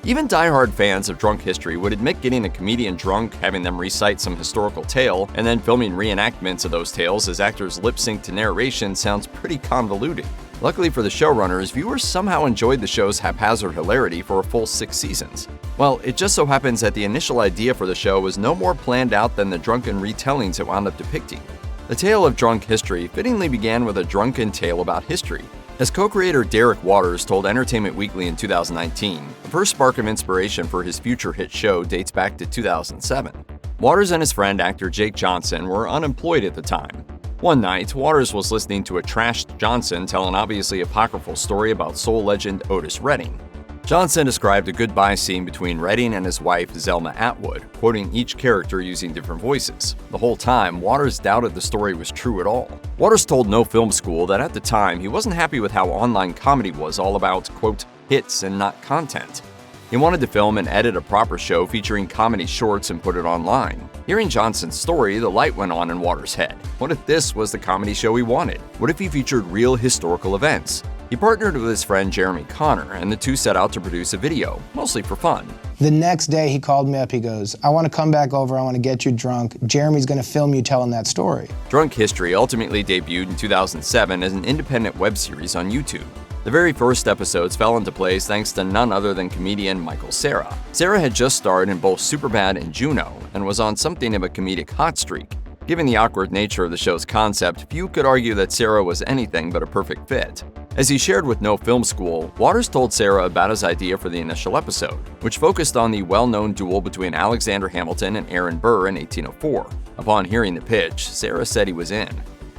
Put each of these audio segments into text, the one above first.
Even diehard fans of drunk history would admit getting a comedian drunk, having them recite some historical tale, and then filming reenactments of those tales as actors lip-sync to narration sounds pretty convoluted. Luckily for the showrunners, viewers somehow enjoyed the show's haphazard hilarity for a full 6 seasons. Well, it just so happens that the initial idea for the show was no more planned out than the drunken retellings it wound up depicting. The tale of drunk history fittingly began with a drunken tale about history. As co-creator Derek Waters told Entertainment Weekly in 2019, the first spark of inspiration for his future hit show dates back to 2007. Waters and his friend actor Jake Johnson were unemployed at the time. One night, Waters was listening to a trashed Johnson tell an obviously apocryphal story about soul legend Otis Redding. Johnson described a goodbye scene between Redding and his wife Zelma Atwood, quoting each character using different voices. The whole time, Waters doubted the story was true at all. Waters told No Film School that at the time he wasn't happy with how online comedy was all about, quote, hits and not content. He wanted to film and edit a proper show featuring comedy shorts and put it online. Hearing Johnson's story, the light went on in Waters' head. What if this was the comedy show he wanted? What if he featured real historical events? He partnered with his friend Jeremy Connor, and the two set out to produce a video, mostly for fun. The next day he called me up, he goes, I want to come back over, I want to get you drunk. Jeremy's going to film you telling that story. Drunk History ultimately debuted in 2007 as an independent web series on YouTube. The very first episodes fell into place thanks to none other than comedian Michael Cera. Cera had just starred in both Superbad and Juno, and was on something of a comedic hot streak. Given the awkward nature of the show's concept, few could argue that Cera was anything but a perfect fit. As he shared with No Film School, Waters told Cera about his idea for the initial episode, which focused on the well-known duel between Alexander Hamilton and Aaron Burr in 1804. Upon hearing the pitch, Cera said he was in.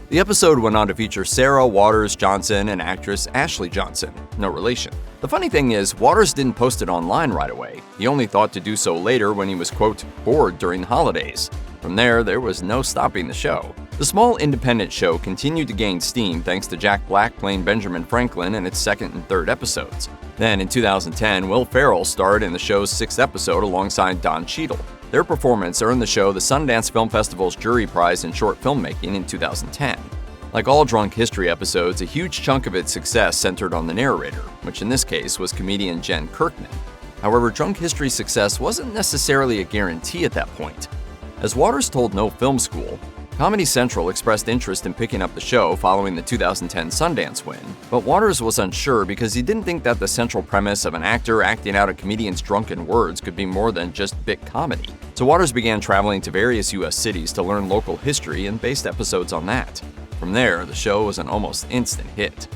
The episode went on to feature Cera, Waters, Johnson, and actress Ashley Johnson, no relation. The funny thing is, Waters didn't post it online right away. He only thought to do so later when he was, quote, bored during the holidays. From there was no stopping the show. The small independent show continued to gain steam thanks to Jack Black playing Benjamin Franklin in its second and third episodes. Then in 2010, Will Ferrell starred in the show's 6th episode alongside Don Cheadle. Their performance earned the show the Sundance Film Festival's Jury Prize in Short Filmmaking in 2010. Like all Drunk History episodes, a huge chunk of its success centered on the narrator, which in this case was comedian Jen Kirkman. However, Drunk History's success wasn't necessarily a guarantee at that point. As Waters told No Film School, Comedy Central expressed interest in picking up the show following the 2010 Sundance win, but Waters was unsure because he didn't think that the central premise of an actor acting out a comedian's drunken words could be more than just bit comedy. So Waters began traveling to various US cities to learn local history and based episodes on that. From there, the show was an almost instant hit.